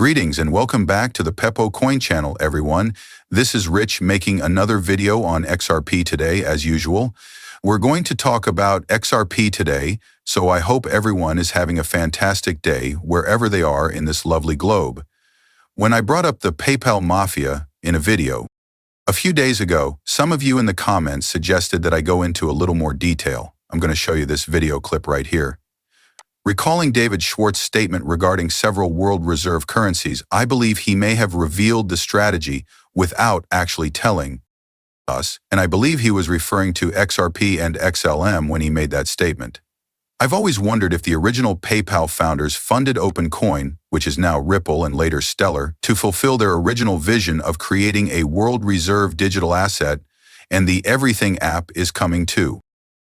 Greetings and welcome back to the Pepo Coin channel, everyone. This is Rich making another video on XRP today, as usual. We're going to talk about XRP today, so I hope everyone is having a fantastic day wherever they are in this lovely globe. When I brought up the PayPal Mafia in a video a few days ago, some of you in the comments suggested that I go into a little more detail. I'm going to show you this video clip right here. Recalling David Schwartz's statement regarding several world reserve currencies, I believe he may have revealed the strategy without actually telling us, and I believe he was referring to XRP and XLM when he made that statement. I've always wondered if the original PayPal founders funded OpenCoin, which is now Ripple and later Stellar, to fulfill their original vision of creating a world reserve digital asset, and the Everything app is coming too.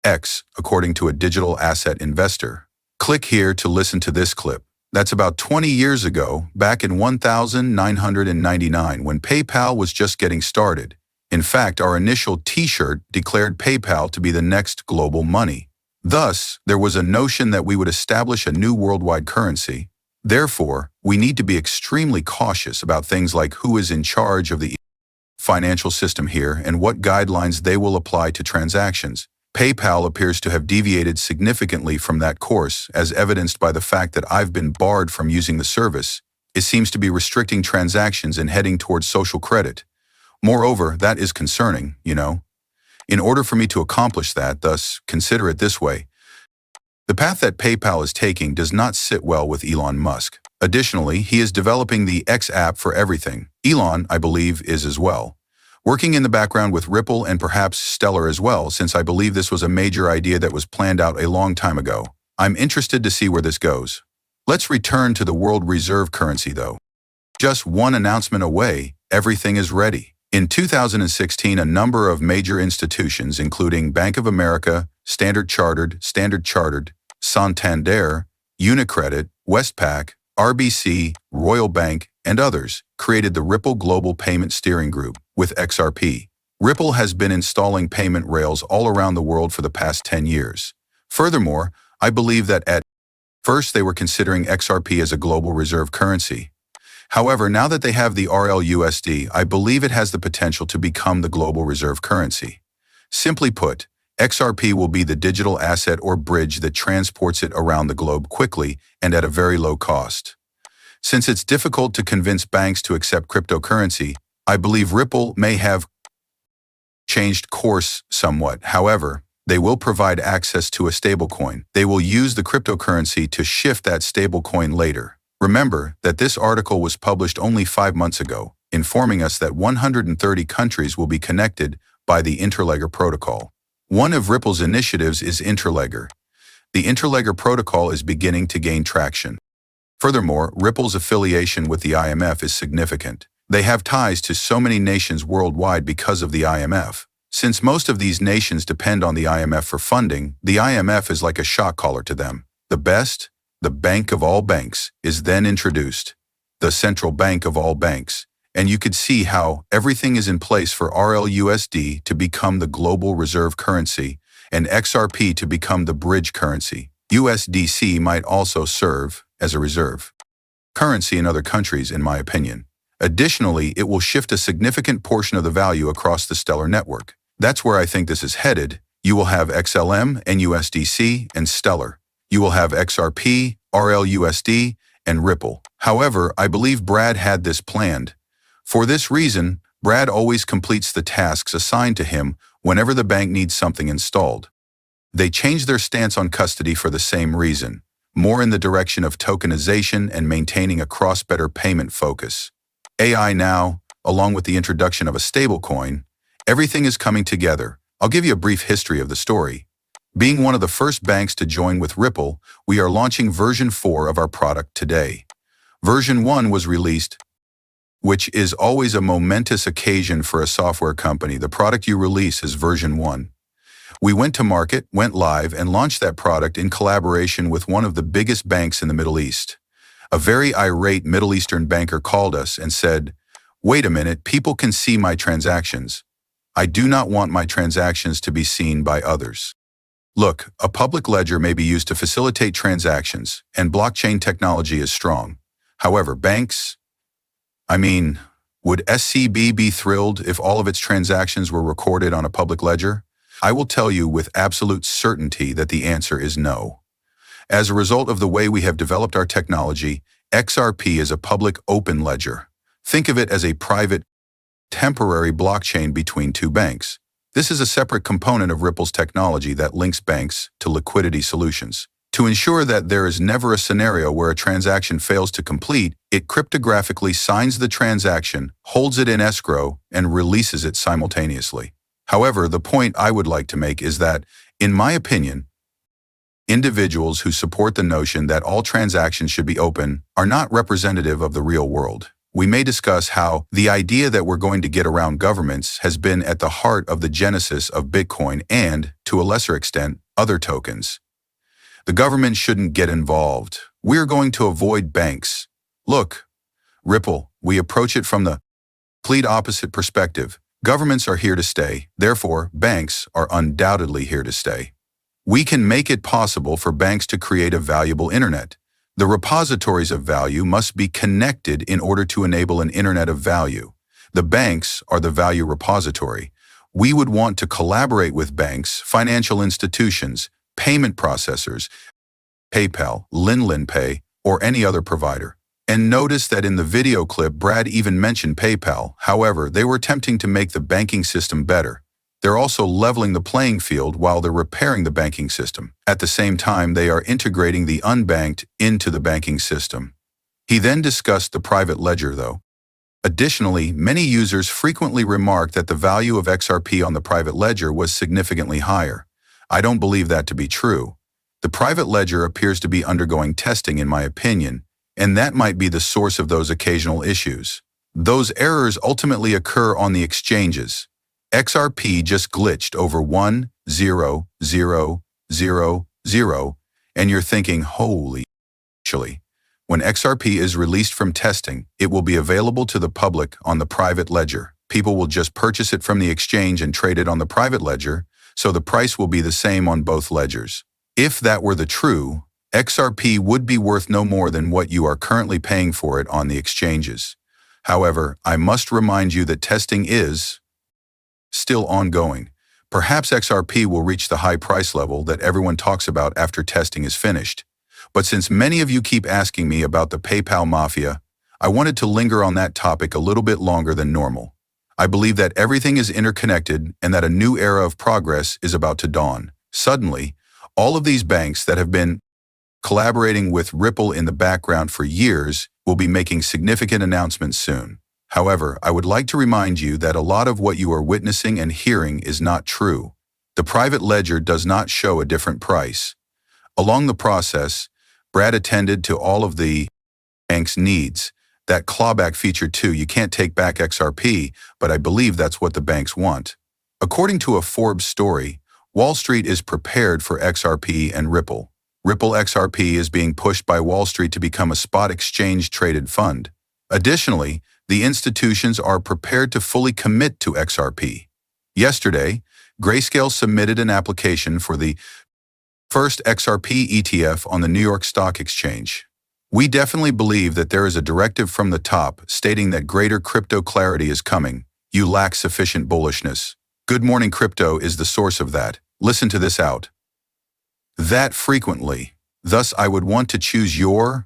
X, according to a digital asset investor. Click here to listen to this clip. That's about 20 years ago, back in 1999, when PayPal was just getting started. In fact, our initial t-shirt declared PayPal to be the next global money. Thus, there was a notion that we would establish a new worldwide currency. Therefore, we need to be extremely cautious about things like who is in charge of the financial system here and what guidelines they will apply to transactions. PayPal appears to have deviated significantly from that course, as evidenced by the fact that I've been barred from using the service. It seems to be restricting transactions and heading towards social credit. Moreover, that is concerning, you know. In order for me to accomplish that, thus, consider it this way. The path that PayPal is taking does not sit well with Elon Musk. Additionally, he is developing the X app for everything. Elon, I believe, is as well. Working in the background with Ripple and perhaps Stellar as well, since I believe this was a major idea that was planned out a long time ago. I'm interested to see where this goes. Let's return to the world reserve currency though. Just one announcement away, everything is ready. In 2016, a number of major institutions, including Bank of America, Standard Chartered, Santander, Unicredit, Westpac, RBC, Royal Bank, and others, created the Ripple Global Payment Steering Group with XRP. Ripple has been installing payment rails all around the world for the past 10 years. Furthermore, I believe that at first they were considering XRP as a global reserve currency. However, now that they have the RLUSD, I believe it has the potential to become the global reserve currency. Simply put, XRP will be the digital asset or bridge that transports it around the globe quickly and at a very low cost. Since it's difficult to convince banks to accept cryptocurrency, I believe Ripple may have changed course somewhat. However, they will provide access to a stablecoin. They will use the cryptocurrency to shift that stablecoin later. Remember that this article was published only 5 months ago, informing us that 130 countries will be connected by the Interledger protocol. One of Ripple's initiatives is Interledger. The Interledger protocol is beginning to gain traction. Furthermore, Ripple's affiliation with the IMF is significant. They have ties to so many nations worldwide because of the IMF. Since most of these nations depend on the IMF for funding, the IMF is like a shock collar to them. The bank of all banks, is then introduced, the central bank of all banks, and you could see how everything is in place for RLUSD to become the global reserve currency and XRP to become the bridge currency. USDC might also serve as a reserve currency in other countries, in my opinion. Additionally, it will shift a significant portion of the value across the Stellar network. That's where I think this is headed. You will have XLM and USDC and Stellar. You will have XRP, RLUSD, and Ripple. However, I believe Brad had this planned. For this reason, Brad always completes the tasks assigned to him whenever the bank needs something installed. They change their stance on custody for the same reason, more in the direction of tokenization and maintaining a cross-border payment focus. AI now, along with the introduction of a stablecoin, everything is coming together. I'll give you a brief history of the story. Being one of the first banks to join with Ripple, we are launching version 4 of our product today. Version 1 was released, which is always a momentous occasion for a software company. The product you release is version 1. We went to market, went live, and launched that product in collaboration with one of the biggest banks in the Middle East. A very irate Middle Eastern banker called us and said, "Wait a minute, people can see my transactions. I do not want my transactions to be seen by others." Look, a public ledger may be used to facilitate transactions, and blockchain technology is strong. However, banks, I mean, would SCB be thrilled if all of its transactions were recorded on a public ledger? I will tell you with absolute certainty that the answer is no. As a result of the way we have developed our technology, XRP is a public open ledger. Think of it as a private, temporary blockchain between two banks. This is a separate component of Ripple's technology that links banks to liquidity solutions. To ensure that there is never a scenario where a transaction fails to complete, it cryptographically signs the transaction, holds it in escrow, and releases it simultaneously. However, the point I would like to make is that, in my opinion, individuals who support the notion that all transactions should be open are not representative of the real world. We may discuss how the idea that we're going to get around governments has been at the heart of the genesis of Bitcoin and, to a lesser extent, other tokens. The government shouldn't get involved. We're going to avoid banks. Look, Ripple, we approach it from the complete opposite perspective. Governments are here to stay, therefore, banks are undoubtedly here to stay. We can make it possible for banks to create a valuable internet. The repositories of value must be connected in order to enable an internet of value. The banks are the value repository. We would want to collaborate with banks, financial institutions, payment processors, PayPal, LinLinPay, or any other provider. And notice that in the video clip, Brad even mentioned PayPal. However, they were attempting to make the banking system better. They're also leveling the playing field while they're repairing the banking system. At the same time, they are integrating the unbanked into the banking system. He then discussed the private ledger, though. Additionally, many users frequently remark that the value of XRP on the private ledger was significantly higher. I don't believe that to be true. The private ledger appears to be undergoing testing, in my opinion, and that might be the source of those occasional issues. Those errors ultimately occur on the exchanges. XRP just glitched over 10000, and you're thinking, holy actually. When XRP is released from testing, it will be available to the public on the private ledger. People will just purchase it from the exchange and trade it on the private ledger, so the price will be the same on both ledgers. If that were the true, XRP would be worth no more than what you are currently paying for it on the exchanges. However, I must remind you that testing is still ongoing. Perhaps XRP will reach the high price level that everyone talks about after testing is finished. But since many of you keep asking me about the PayPal Mafia, I wanted to linger on that topic a little bit longer than normal. I believe that everything is interconnected and that a new era of progress is about to dawn. Suddenly, all of these banks that have been collaborating with Ripple in the background for years will be making significant announcements soon. However, I would like to remind you that a lot of what you are witnessing and hearing is not true. The private ledger does not show a different price. Along the process, Brad attended to all of the bank's needs. That clawback feature too, you can't take back XRP, but I believe that's what the banks want. According to a Forbes story, Wall Street is prepared for XRP and Ripple. Ripple XRP is being pushed by Wall Street to become a spot exchange-traded fund. Additionally, the institutions are prepared to fully commit to XRP. Yesterday, Grayscale submitted an application for the first XRP ETF on the New York Stock Exchange. We definitely believe that there is a directive from the top stating that greater crypto clarity is coming. You lack sufficient bullishness. Good Morning Crypto is the source of that. Listen to this out. That frequently. Thus, I would want to choose your